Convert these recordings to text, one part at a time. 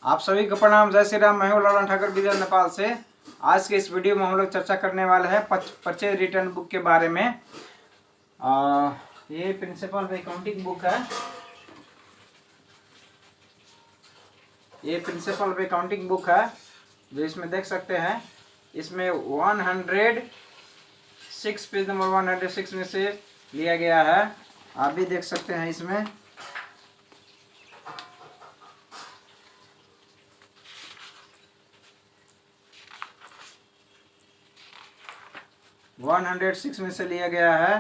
आप सभी को प्रणाम। जय श्री राम। मैं हूं लालन ठाकुर विजय नेपाल से। आज के इस वीडियो में हम लोग चर्चा करने वाले हैं परचेज रिटर्न बुक के बारे में। ये प्रिंसिपल अकाउंटिंग बुक है। ये प्रिंसिपल अकाउंटिंग बुक है जो इसमें देख सकते हैं। इसमें 106 पेज नंबर 106 में से लिया गया है। आप भी देख सकते हैं इसमें। वन 106 में से लिया गया है।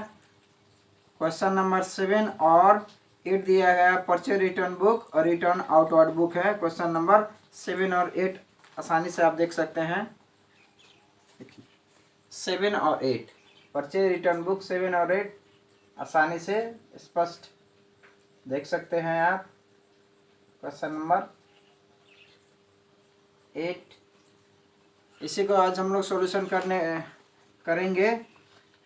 क्वेश्चन नंबर 7 और 8 दिया गया है। परचेज रिटर्न बुक और रिटर्न आउटवर्ड बुक है। क्वेश्चन नंबर 7 और 8 आसानी से आप देख सकते हैं। 7 और 8 परचेज रिटर्न बुक 7 और 8 आसानी से स्पष्ट देख सकते हैं आप। क्वेश्चन नंबर 8 इसी को आज हम लोग सॉल्यूशन करेंगे।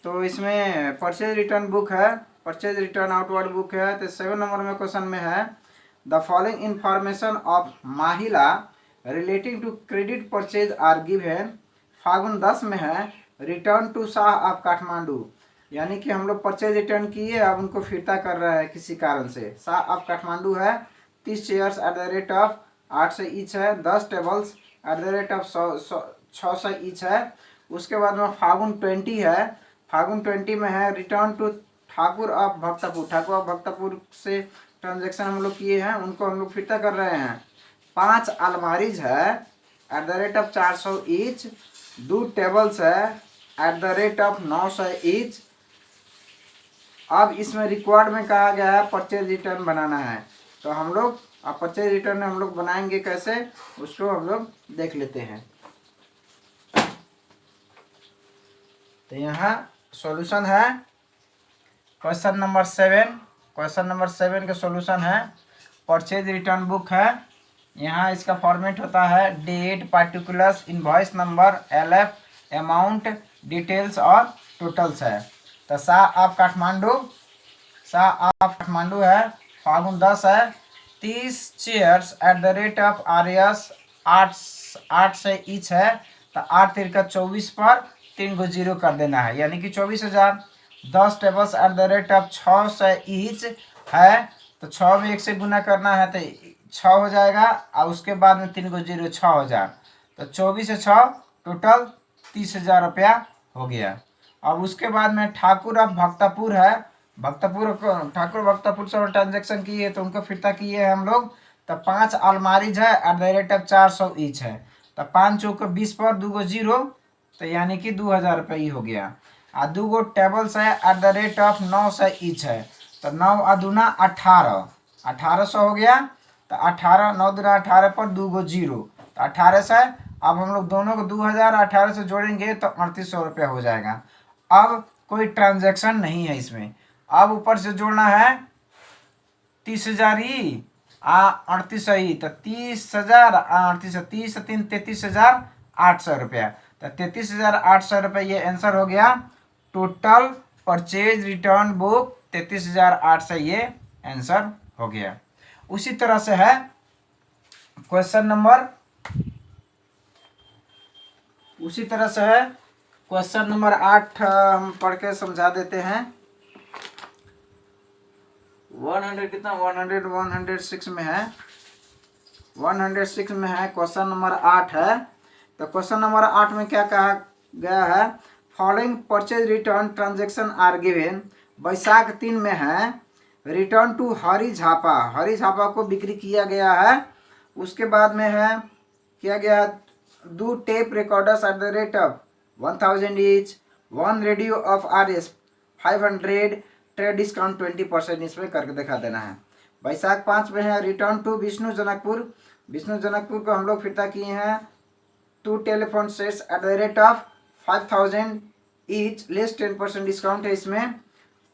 तो इसमें परचेज रिटर्न बुक है, परचेज रिटर्न आउटवर्ड बुक है। तो 7 नंबर में क्वेश्चन में है the following information of Mahila relating to credit purchase are given. Phagun 10 में है return to Shah of Kathmandu, यानी कि हम लोग परचेज रिटर्न किए, अब उनको फिरता कर रहे हैं किसी कारण से। शाह ऑफ काठमांडू है 30 chairs eight the rate of 8 से ईच है। 10 tables eight the rate of 6 से ईच है। उसके बाद में फागुन 20 है। फागुन 20 में है return to Thakur of Bhaktapur. Thakur of Bhaktapur से ट्रांजेक्शन हम लोग किए हैं, उनको हम लोग फिरता कर रहे हैं। 5 अलमारीज है at the rate of 400 each. 2 tables है at the rate of 900 each. अब इसमें रिक्वायर्ड में कहा गया है परचेज रिटर्न बनाना है। तो हम लोग अब परचेज रिटर्न हम लोग बनाएंगे कैसे, उसको हम लोग देख लेते हैं। तो यहाँ सॉल्यूशन है क्वेश्चन नंबर 7। क्वेश्चन नंबर 7 का सॉल्यूशन है परचेज रिटर्न बुक है। यहाँ इसका फॉर्मेट होता है date, particulars, invoice number, LF, amount, details और टोटल्स है। तो शाह ऑफ काठमांडू है। फागुन 10 है। 30 chairs eight the rate of RS 8 से ईच है। तो 8 तिरका 24 पर 3 को 0 कर देना है, यानी कि 24,000। 10 tables eight the rate of 6 से ईच है। तो 6 में 1 से गुना करना है तो 6 हो जाएगा, और उसके बाद में 3 को 0 6,000। तो 24 से 6 टोटल 30,000 रुपया हो गया। अब उसके बाद में ठाकुर ऑफ भक्तपुर है। ठाकुर भक्तपुर से ट्रांजेक्शन किए तो उनको फिरता किए हैं हम लोग। तो 5 अलमारीज है at the rate of 400 each है। तो 5 चौक 20 पर 2 को 0, तो यानी कि 2,000 रुपये ही हो गया। और 2 गो टेबल्स है एट द रेट ऑफ 9 से ईच है। तो 9 अदुना 18, 1800 हो गया। तो 18 9 दूना 18 पर 2 गो 0, तो 18 से अब हम लोग दोनों को 2,000 18 से जोड़ेंगे तो 3800 रुपया हो जाएगा। अब कोई ट्रांजैक्शन नहीं है इसमें। अब ऊपर से जोड़ना है 30,000 ही 3800 ही। तो 30,000 3800, 30 3 33,800 रुपया। तो 33,800 रुपये ये आंसर हो गया। टोटल परचेज रिटर्न बुक 33,800 ये आंसर हो गया। उसी तरह से है क्वेश्चन नंबर 8 हम पढ़ के समझा देते हैं। 106 में है। 106 में है क्वेश्चन नंबर 8 है। तो क्वेश्चन नंबर 8 में क्या कहा गया है, following purchase return transaction are given. Baishakh 3 में है रिटर्न टू हरी झापा को बिक्री किया गया है। उसके बाद में है किया गया 2 tape recorders eight the rate of 1000 each. 1 radio of RS 500, trade discount 20% इसमें करके दिखा देना है। वैशाख 5 में है रिटर्न टू विष्णु जनकपुर को हम लोग फिरता किए हैं 2 telephone sets eight the rate of 5,000 each, less 10% discount है इसमें।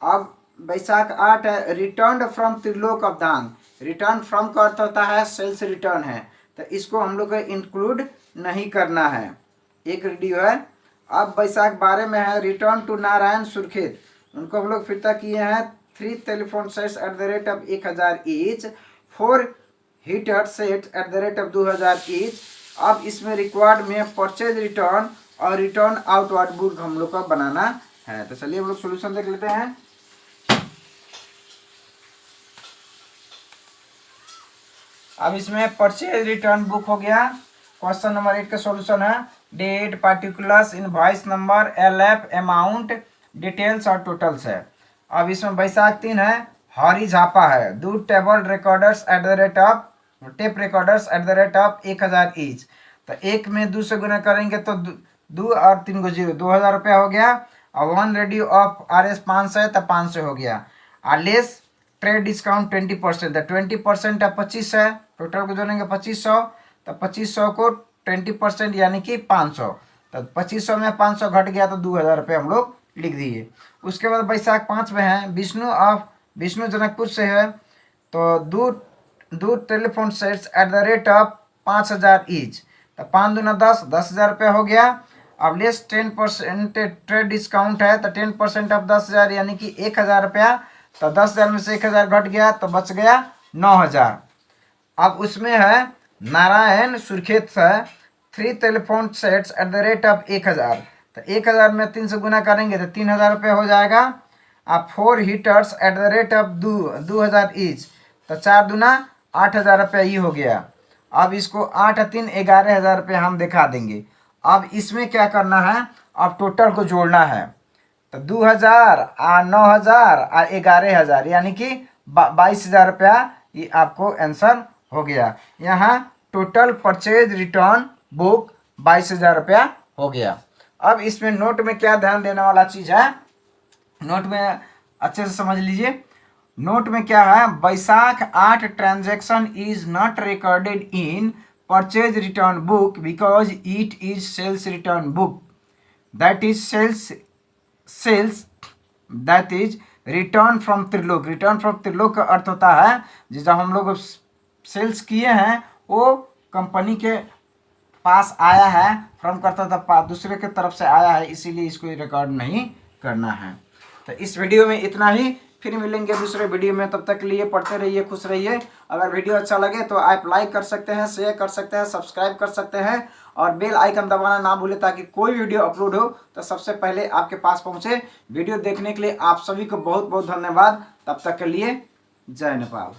अब वैशाख 8 है return from Trilok of Dham. Return from का अर्थ होता है सेल्स रिटर्न है, तो इसको हम लोग को इंक्लूड नहीं करना है। एक रेडियो है। अब वैशाख 12 में है रिटर्न टू नारायण सुरखेत, उनको हम लोग फिरता किए हैं 3 telephone sets eight the rate of 1,000 each. 4 heater set eight the rate of 2000 each. अब इसमें रिक्वायर्ड में परचेज रिटर्न और रिटर्न आउटवर्ड बुक हम लोग को बनाना है। तो चलिए हम लोग सोल्यूशन देख लेते हैं। अब इसमें परचेज रिटर्न बुक हो गया। क्वेश्चन नंबर 8 का सॉल्यूशन है date, particulars, invoice number, LF, amount, details और टोटल्स है। अब इसमें बैसाख 3 है, हरी झापा है, दो table recorders eight the rate of tape recorders eight the rate of 1000 each. तो एक में 2 से गुना करेंगे तो 2 और 3 को 0, 2000 रुपया हो गया। और 1 रेडियो ऑफ RS 500 है तो 500 हो गया। और लेस ट्रेड डिस्काउंट 20%, तो 20% अब 25 है, टोटल को जोड़ेंगे 2500, तो 2500 को 20% यानी कि 500, तो 2500 में 500 घट गया तो 2000 रुपये हम लोग लिख दिए। उसके बाद बैसाख 5 में है, विष्णु जनकपुर से है, तो दो telephone sets eight the rate of 5000 each. तो 5 दूना 10, 10,000 रुपये हो गया। अब लेस 10% ट्रेड डिस्काउंट है, तो 10% ऑफ 10,000 यानी कि 1000 रुपया। तो 10,000 में से 1000 घट गया तो बच गया 9000। अब उसमें है नारायण सुर्खेत है, 3 telephone sets eight the rate of 1000। तो 1000 में 3 से गुना करेंगे तो 3000 रुपये हो जाएगा। अब 4 heaters eight the rate of 2000 each. तो 4 दूना 8000 रुपये ही हो गया। अब इसको 8 और 3 11,000 रुपये हम दिखा देंगे। अब इसमें क्या करना है, अब टोटल को जोड़ना है। तो 2000 और 9000 और 11,000 यानी कि 22,000 रुपया ये आपको आंसर हो गया। यहाँ टोटल परचेज रिटर्न बुक 22,000 रुपया हो गया। अब इसमें नोट में क्या ध्यान देने वाला चीज़ है, नोट में अच्छे से समझ लीजिए। नोट में क्या है, बैसाख 8 transaction is not recorded in purchase return book because it is sales return book that is sales that is return from Trilok. Return from Trilok का अर्थ होता है जब हम लोग सेल्स किए हैं वो कंपनी के पास आया है, फ्रॉम करता था दूसरे के तरफ से आया है, इसीलिए इसको रिकॉर्ड नहीं करना है। तो इस वीडियो में इतना ही, फिर मिलेंगे दूसरे वीडियो में। तब तक के लिए पढ़ते रहिए, खुश रहिए। अगर वीडियो अच्छा लगे तो आप लाइक कर सकते हैं, शेयर कर सकते हैं, सब्सक्राइब कर सकते हैं और बेल आइकन दबाना ना भूलें ताकि कोई वीडियो अपलोड हो तो सबसे पहले आपके पास पहुंचे। वीडियो देखने के लिए आप सभी को बहुत बहुत धन्यवाद। तब तक के लिए जय नेपाल।